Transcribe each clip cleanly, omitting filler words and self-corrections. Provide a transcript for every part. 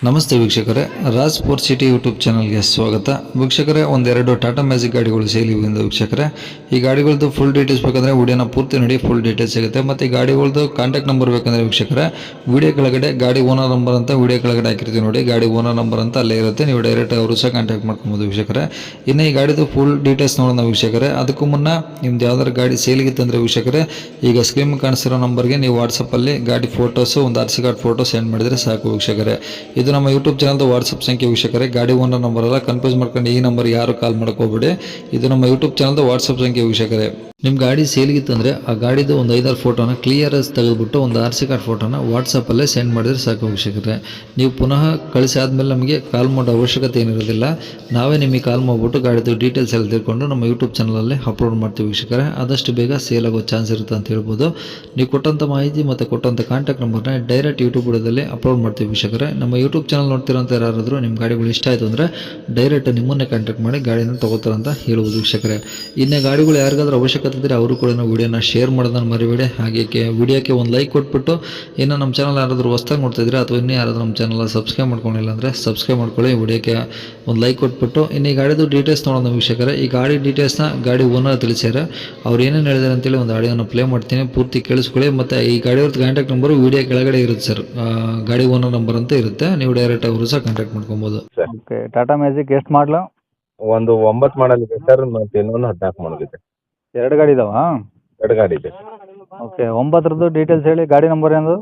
ನಮಸ್ತೆ ವೀಕ್ಷಕರೇ, Raj four city YouTube ಚಾನಲ್ಗೆ ಸ್ವಾಗತ. ವೀಕ್ಷಕರೇ, ಒಂದೆರಡು ಟಾಟಾ ಮ್ಯಾಜಿಕ್ ಗಾಡಿಗಳು ಸೇಲಿವಿಂದ ವೀಕ್ಷಕರೇ. ಈ ಗಾಡಿಗಳದ್ದು ಫುಲ್ ಡೀಟೇಲ್ಸ್ ಬೇಕಂದರೆ ವಿಡಿಯೋನ ಪೂರ್ತಿ ನೋಡಿ, ಫುಲ್ ಡೀಟೇಲ್ಸ್ ಸಿಗುತ್ತೆ. ಮತ್ತು ಈ ಗಾಡಿಗಳದ್ದು ಕಾಂಟ್ಯಾಕ್ಟ್ ನಂಬರ್ ಬೇಕಂದರೆ ವೀಕ್ಷಕರೇ, ವಿಡಿಯೋ ಕೆಳಗಡೆ ಗಾಡಿ ಓನರ್ ನಂಬರ್ ಅಂತ ವಿಡಿಯೋ ಕೆಳಗಡೆ ಹಾಕಿರ್ತೀವಿ ನೋಡಿ, ಗಾಡಿ ಓನರ್ ನಂಬರ್ ಅಂತ ಅಲ್ಲೇ ಇರುತ್ತೆ. ನೀವು ಡೈರೆಕ್ಟ್ ಅವರು ಸಹ ಕಾಂಟ್ಯಾಕ್ಟ್ ಮಾಡ್ಕೊಬೋದು ವೀಕ್ಷಕರೇ. ಇನ್ನು ಈ ಗಾಡಿದು ಫುಲ್ ಡೀಟೇಲ್ಸ್ ನೋಡೋಣ ವೀಕ್ಷಕರೇ. ಅದಕ್ಕೂ ಮುನ್ನ ನಿಮ್ದು ಯಾವ್ದಾದ್ರು ಗಾಡಿ ಸೇಲಿಗೆ ತಂದರೆ ವೀಕ್ಷಕರೇ, ಈಗ ಸ್ಕ್ರೀನ್ ಕಾಣಿಸಿರೋ ನಂಬರ್ಗೆ ನೀವು ವಾಟ್ಸಪ್ಪಲ್ಲಿ ಗಾಡಿ ಫೋಟೋಸು, ಒಂದು RC ಕಾರ್ಡ್ ಫೋಟೋ ಸೆಂಡ್ ಮಾಡಿದರೆ ಸಾಕು ವೀಕ್ಷಕರೇ. ಇದು ನಮ್ಮ ಯೂಟ್ಯೂಬ್ ಚಾನಲ್ದು ವಾಟ್ಸಪ್ ಸಂಖ್ಯೆ ವೀಕ್ಷಕರೇ. ಗಾಡಿ ಓನರ್ ನಂಬರ್ ಅಲ್ಲ, ಕನ್ಫ್ಯೂಸ್ ಮಾಡ್ಕೊಂಡು ಈ ನಂಬರ್ ಯಾರು ಕಾಲ್ ಮಾಡಕ್ಕೆ ಹೋಗ್ಬೇಡಿ. ಇದು ನಮ್ಮ ಯೂಟ್ಯೂಬ್ ಚಾನಲ್ದು ವಾಟ್ಸಪ್ ಸಂಖ್ಯೆ ವೀಕ್ಷಕರೇ. ನಿಮ್ಮ ಗಾಡಿ ಸೇಲ್ಗಿತ್ತಂದರೆ ಆ ಗಾಡಿದು ಒಂದು 5-6 ಫೋಟೋನ ಕ್ಲಿಯರಾಗಿ ತೆಗೆದುಬಿಟ್ಟು ಒಂದು RC ಕಾರ್ಡ್ ಫೋಟೋನ ವಾಟ್ಸಪ್ಪಲ್ಲೇ ಸೆಂಡ್ ಮಾಡಿದರೆ ಸಾಕು ವೀಕ್ಷಕರೇ. ನೀವು ಪುನಃ ಕಳಿಸಿ ಆದಮೇಲೆ ನಮಗೆ ಕಾಲ್ ಮಾಡೋ ಅವಶ್ಯಕತೆ ಏನಿರೋದಿಲ್ಲ. ನಾವೇ ನಿಮಗೆ ಕಾಲ್ ಮಾಡಿಬಿಟ್ಟು ಗಾಡಿದು ಡೀಟೇಲ್ಸ್ ಎಲ್ಲ ತಿಳ್ಕೊಂಡು ನಮ್ಮ ಯೂಟ್ಯೂಬ್ ಚಾನಲಲ್ಲಿ ಅಪ್ಲೋಡ್ ಮಾಡ್ತೀವಿ ವೀಕ್ಷಕರೇ. ಆದಷ್ಟು ಬೇಗ ಸೇಲ್ ಆಗೋ ಚಾನ್ಸ್ ಇರುತ್ತೆ ಅಂತ ಹೇಳ್ಬೋದು. ನೀವು ಕೊಟ್ಟಂಥ ಮಾಹಿತಿ ಮತ್ತು ಕೊಟ್ಟಂಥ ಕಾಂಟ್ಯಾಕ್ಟ್ ನಂಬರ್ನ ಡೈರೆಕ್ಟ್ ಯೂಟ್ಯೂಬ್ ವಿಡಿಯೋದಲ್ಲಿ ಅಪ್ಲೋಡ್ ಮಾಡ್ತೀವಿ ವೀಕ್ಷಕರೇ. ನಮ್ಮ ಯೂಟ್ಯೂಬ್ ಚಾನಲ್ ನೋಡ್ತಿರೋಂಥ ಯಾರಾದರೂ ನಿಮ್ಮ ಗಾಡಿಗಳು ಇಷ್ಟ ಆಯಿತು ಅಂದರೆ ಡೈರೆಕ್ಟ್ ನಿಮ್ಮನ್ನೇ ಕಾಂಟ್ಯಾಕ್ಟ್ ಮಾಡಿ ಗಾಡಿನ ತೊಗೋತಾರಂತ ಹೇಳ್ಬೋದು ವೀಕ್ಷಕರೇ. ಇನ್ನು ಗಾಡಿಗಳು ಯಾರಿಗಾದ್ರೂ ಅವಶ್ಯಕತೆ ಇದ್ದರೆ ಅವರು ಕೂಡ ವಿಡಿಯೋನ ಶೇರ್ ಮಾಡೋದನ್ನು ಮರಿಬೇಡಿ. ಹಾಗೆ ವಿಡಿಯೋಕ್ಕೆ ಒಂದು ಲೈಕ್ ಕೊಟ್ಬಿಟ್ಟು, ಇನ್ನು ನಮ್ಮ ಚಾನಲ್ ಯಾರಾದರೂ ಹೊಸ್ದಾಗಿ ನೋಡ್ತಿದ್ರೆ ಅಥವಾ ಇನ್ನೂ ಯಾರಾದರೂ ನಮ್ಮ ಚಾನಲ್ ಸಬ್ಸ್ಕ್ರೈಬ್ ಮಾಡ್ಕೊಂಡಿಲ್ಲ ಅಂದರೆ ಸಬ್ಸ್ಕ್ರೈಬ್ ಮಾಡ್ಕೊಳ್ಳಿ. ವಿಡಿಯೋಕ್ಕೆ ಒಂದು ಲೈಕ್ ಕೊಟ್ಬಿಟ್ಟು, ಇನ್ನು ಈ ಗಾಡಿದು ಡೀಟೇಲ್ಸ್ ನೋಡೋಣ ವೀಕ್ಷಕರೇ. ಈ ಗಾಡಿ ಡೀಟೇಲ್ಸ್ನ ಗಾಡಿ ಓನರ್ ತಿಳಿಸ್ಯಾರೆ. ಅವ್ರು ಏನೇನು ಹೇಳಿದಾರೆ ಅಂತೇಳಿ ಒಂದು ಆಡಿಯೋನ ಪ್ಲೇ ಮಾಡ್ತೀನಿ, ಪೂರ್ತಿ ಕೇಳಿಸ್ಕೊಳ್ಳಿ. ಮತ್ತು ಈ ಗಾಡಿಯವ್ರದ್ದು ಕಾಂಟ್ಯಾಕ್ಟ್ ನಂಬರು ವಿಡಿಯೋ ಕೆಳಗಡೆ ಇರುತ್ತೆ ಸರ್, ಗಾಡಿ ಓನರ್ ನಂಬರ್ ಅಂತ ಇರುತ್ತೆ. ನೀವು ಡೈರೆಕ್ಟ್ ಅವರು ಸಹ ಕಾಂಟ್ಯಾಕ್ಟ್ ಮಾಡ್ಕೊಬೋದು. ಓಕೆ. ಟಾಟಾ ಮ್ಯಾಜಿಕ್ ಎಷ್ಟು ಮಾಡಲು? ಒಂದು 9 ಮಾಡಲ್ ಇದೆ ಸರ್, ಮತ್ತು ಇನ್ನೊಂದು 14 ಮಾಡಲ್ ಇದೆ. ಎರಡು ಗಾಡಿ ಇದಾವಾ? 2 ಗಾಡಿ ಇದೆ. ಓಕೆ. 9ರದ್ದು ಡೀಟೇಲ್ಸ್ ಹೇಳಿ. ಗಾಡಿ ನಂಬರ್ ಏನು?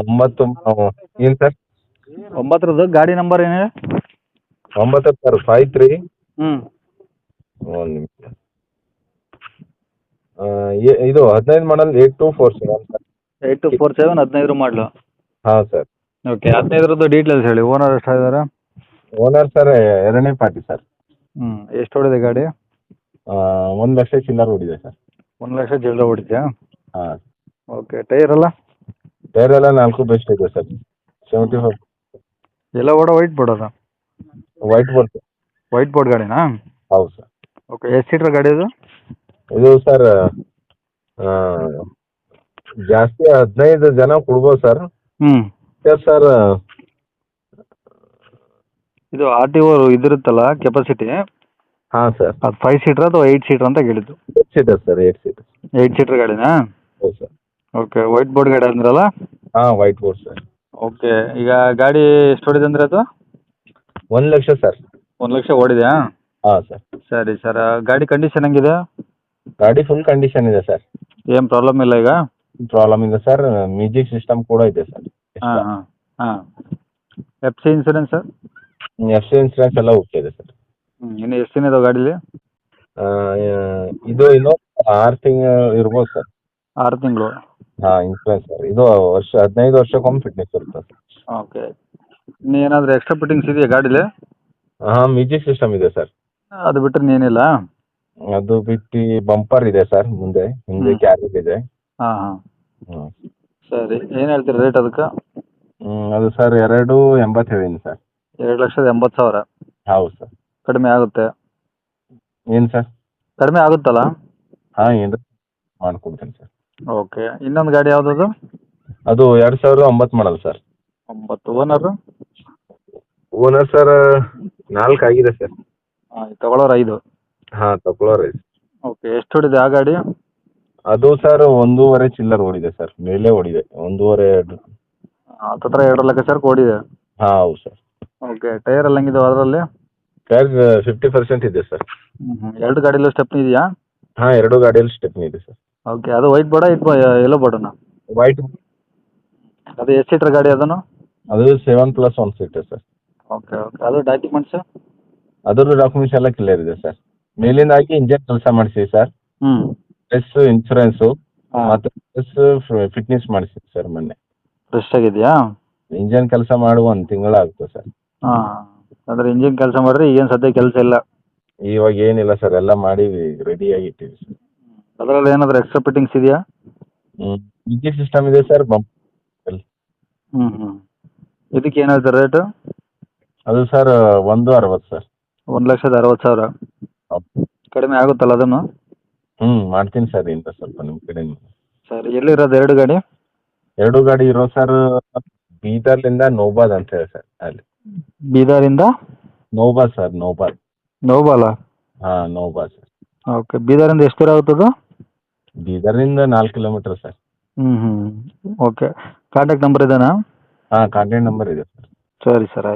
9 ಏನು ಸರ್? 9ರದ್ದು ಗಾಡಿ ನಂಬರ್ ಏನು ಹೇಳಿ? 9 ಸರ್ 53. ಒಂದು ನಿಮಿಷ. ಇದು 15 ಮಾಡಲ್ 8247 ಸರ್. 8247 15 ಮಾಡಲು. ಹಾಂ ಸರ್. ಓಕೆ. 15ರದ್ದು ಡೀಟೇಲ್ಸ್ ಹೇಳಿ. ಓನರ್ ಎಷ್ಟಾಗಿದ್ದಾರೆ? ಓನರ್ ಸರ್ 2ನೇ ಪಾರ್ಟಿ ಸರ್. ಎಷ್ಟು ಹೊಡಿದೆ ಗಾಡಿ? 1 ಲಕ್ಷ ಚಿಲ್ಲರ್ ಓಡಿದೆ ಸರ್. 1 ಲಕ್ಷ ಚಿಲ್ಲರೆ ಹೊಡಿದ್ಯಾ? ಹಾಂ. ಓಕೆ. ಟೈರ್ ಎಲ್ಲ? ಟೈರ್ ಎಲ್ಲ 4 ಬೆಸ್ಟ್ ಇದೆ ಸರ್. 75 ಎಲ್ಲ ವೈಟ್ ಬೋರ್ಡ್ ಅದ? White board. ವೈಟ್ ಬೋರ್ಡ್ ಗಾಡಿನಾ? ಹೌದು ಸರ್. ಓಕೆ. ಎಷ್ಟು ಸೀಟ್ರ್ ಗಾಡಿ ಇದು? ಇದು ಸರ್ ಜಾಸ್ತಿ 15 ಜನ ಕೊಡ್ಬೋದು ಸರ್. ಸರ್ ಇದು RTO ಇದಿರುತ್ತಲ್ಲ ಕೆಪಾಸಿಟಿ, ಹಾಂ ಸರ್. ಅದು 5 ಸೀಟ್ರ್ ಅಥವಾ 8 ಸೀಟ್ರ್ ಅಂತ ಕೇಳಿದ್ದು? 8 ಸೀಟರ್ ಸರ್. 8 ಸೀಟರ್. 8 ಸೀಟ್ರ್ ಗಾಡಿನಾ? ಹೌದು ಸರ್. ಓಕೆ. ವೈಟ್ ಬೋರ್ಡ್ ಗಾಡಿ ಅಂದ್ರಲ್ಲ? ಹಾಂ, ವೈಟ್ ಬೋರ್ಡ್ ಸರ್. ಓಕೆ. ಈಗ ಗಾಡಿ ಎಷ್ಟು ಹೊಡಿದೆ ಅಂದರೆ ಅದು? 1 ಲಕ್ಷ ಸರ್. 1 ಲಕ್ಷ ಓಡಿದೆಯಾ? ಹಾಂ ಸರ್. ಸರಿ ಸರ್. ಗಾಡಿ ಕಂಡೀಷನ್ ಹೆಂಗಿದೆ? ಗಾಡಿ ಫುಲ್ ಕಂಡೀಷನ್ ಇದೆ ಸರ್. ಏನು ಪ್ರಾಬ್ಲಮ್ ಇಲ್ಲ ಈಗ? ಪ್ರಾಬ್ಲಮ್ ಇದೆ ಸರ್. ಮ್ಯೂಸಿಕ್ ಸಿಸ್ಟಮ್ ಕೂಡ ಇದೆ ಸರ್. ಹಾಂ ಹಾಂ ಹಾಂ. FC insurance sir? FC insurance ಎಲ್ಲ ಓಕೆ ಇದೆ ಸರ್. ಇನ್ನು ಎಷ್ಟು ದಿನ ಇದಾವೆ ಗಾಡೀಲಿ? ಇದು ಇನ್ನೂ 6 ತಿಂಗಳು ಇರ್ಬೋದು ಸರ್. 6 ತಿಂಗಳು? ಹಾಂ, ಇನ್ಸೂರೆನ್ಸ್ ಸರ್. ಇದು 15 ವರ್ಷಕ್ಕೊಮ್ಮೆ ಫಿಟ್ನೆಸ್ ಇರುತ್ತೆ ಸರ್. ಓಕೆ. ಇನ್ನು ಏನಾದರೂ ಎಕ್ಸ್ಟ್ರಾ ಫಿಟ್ಟಿಂಗ್ಸ್ ಇದೆಯಾ ಗಾಡೀಲಿ? ಹಾಂ, ಮ್ಯೂಸಿಕ್ ಸಿಸ್ಟಮ್ ಇದೆ ಸರ್. ಅದು ಬಿಟ್ಟರೆ ಏನಿಲ್ಲ? ಅದು ಬಿಟ್ಟು ಬಂಪರ್ ಇದೆ ಸರ್, ಮುಂದೆ ಹಿಂದೆ ಕ್ಯಾರಿಯರ್ ಇದೆ. ಹಾಂ ಹಾಂ. ಹ್ಞೂ. ಸರಿ. ಏನು ಹೇಳ್ತೀರಿ ರೇಟ್ ಅದಕ್ಕೆ? ಅದು ಸರ್ 2.80 ಹೇಳಿನಿ ಸರ್. 2,80,000? ಹೌದು ಸರ್. ಕಡಿಮೆ ಆಗುತ್ತೆ? ಏನು ಸರ್? ಕಡಿಮೆ ಆಗುತ್ತಲ್ಲ? ಹಾಂ, ಏನು ಮಾಡ್ಕೊಡ್ತೀನಿ ಸರ್. ಓಕೆ. ಇನ್ನೊಂದು ಗಾಡಿ ಯಾವುದದು? ಅದು 2009 model sir. 9. Owner? Owner sir 4 ಆಗಿದೆ ಸರ್. ತಗೊಳ್ಳೋರು 5? ಹಾಂ, ತಗೊಳ್ಳೋರು 5. ಓಕೆ. ಎಷ್ಟು ಹೊಡಿದೆ ಆ ಗಾಡಿ? ಅದು ಸರ್ 1.5 ಚಿಲ್ಲರ್ ಓಡಿದೆ ಸರ್. ಮೇಲೆ ಓಡಿದೆ 1.5 ಹತ್ತತ್ರ 2 ಲಕ್ಷ ಸರ್ ಓಡಿದೆ? ಹಾಂ, ಹೌದು ಸರ್. ಓಕೆ. ಟೈರ್ ಎಲ್ಲ ಹೆಂಗಿದಾವೆ ಅದರಲ್ಲಿ? ಟೈರ್ 50% ಇದೆ ಸರ್. ಎರಡು ಗಾಡಿಲೂ ಸ್ಟೆಪ್ನಿ ಇದೆಯಾ? ಹಾಂ, 2 ಗಾಡಿಯಲ್ಲಿ ಸ್ಟೆಪ್ನಿ ಇದೆ ಸರ್. ಓಕೆ. ಅದು ವೈಟ್ ಬೋರ್ಡಾ ಎಲ್ಲೋ ಬೋರ್ಡನ? ವೈಟ್. ಅದು ಎಷ್ಟು ಸೀಟ್ರ್ ಗಾಡಿ ಅದನ್ನು? ಅದು 7+1 ಸೀಟರ್ ಸರ್. Okay okay. ಅದು ಡಾಕ್ಯುಮೆಂಟ್ಸು? ಅದ್ರದ್ದು ಡಾಕ್ಯುಮೆಂಟ್ಸ್ ಎಲ್ಲ ಕ್ಲಿಯರ್ ಇದೆ ಸರ್. ಮೇಲಿಂದ ಹಾಕಿ ಇಂಜನ್ ಕೆಲಸ ಮಾಡಿಸಿ ಸರ್. ಪ್ಲಸ್ ಇನ್ಸೂರೆನ್ಸು ಮತ್ತು ಪ್ಲಸ್ ಫಿಟ್ನೆಸ್ ಮಾಡಿಸಿ ಸರ್ ಮೊನ್ನೆ. ಫ್ರೆಶ್ ಆಗಿದೆಯಾ? ಇಂಜನ್ ಕೆಲಸ ಮಾಡುವ 1 ತಿಂಗಳು ಆಗುತ್ತೆ ಸರ್. ಹಾಂ. ಅಂದರೆ ಇಂಜಿನ್ ಕೆಲಸ ಮಾಡಿದ್ರೆ ಈಗೇನು ಸದ್ಯ ಕೆಲಸ ಇಲ್ಲ? ಇವಾಗ ಏನಿಲ್ಲ ಸರ್, ಎಲ್ಲ ಮಾಡಿ ರೆಡಿಯಾಗಿ ಇಟ್ಟಿವಿ ಸರ್. ಅದರಲ್ಲಿ ಏನಾದರೂ ಎಕ್ಸ್ಟ್ರಾ ಫಿಟ್ಟಿಂಗ್ಸ್ ಇದೆಯಾ? ಮ್ಯೂಸಿಕ್ ಸಿಸ್ಟಮ್ ಇದೆ ಸರ್. ಇದಕ್ಕೆ ಏನು ಹೇಳ್ತಾರೆ ರೇಟು? ಅದು ಸರ್ 1.60 ಸರ್. 1,60,000? ಹೌದು. ಕಡಿಮೆ ಆಗುತ್ತಲ್ಲ ಅದನ್ನು? ಮಾಡ್ತೀನಿ ಸರ್, ಇಂದ ಸ್ವಲ್ಪ ನಿಮ್ಮ ಕಡೆಯಿಂದ. ಸರ್. ಎಲ್ಲಿರೋದು ಎರಡು ಗಾಡಿ? 2 ಗಾಡಿ ಇರೋ ಸರ್ ಬೀದರ್ಲಿಂದ ನೋಬಾದ್ ಅಂತ ಹೇಳಿ ಸರ್ ಅಲ್ಲಿ. ಬೀದರಿಂದ ನೋಬಾದ್ ಸರ್, ನೋಬಾದ್. ನೋಬಾಲ. ಹಾಂ, ನೋಬಾದ್ ಸರ್. ಓಕೆ, ಬೀದರಿಂದ ಎಷ್ಟು ದೂರ ಆಗುತ್ತದು? ಬೀದರ್ನಿಂದ 4 ಕಿಲೋಮೀಟರ್ ಸರ್. ಹ್ಞೂ ಹ್ಞೂ. ಓಕೆ, ಕಾಂಟ್ಯಾಕ್ಟ್ ನಂಬರ್ ಇದೇನಾ? ಹಾಂ, ಕಾಂಟ್ಯಾಕ್ಟ್ ನಂಬರ್ ಇದೆ ಸರ್. ಸರಿ ಸರ್, ಆಯ್ತು.